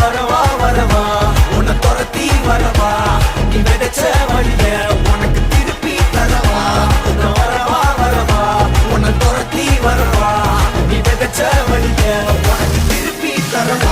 வரவா வரவா உன்னை துரத்தி வரவா நீ விதைச்ச வழிய உனக்கு திருப்பி தரவா நான் வரவா வரவா உன்னை துரத்தி வரவா நீ விதைச்ச வழிய உனக்கு திருப்பி தரவா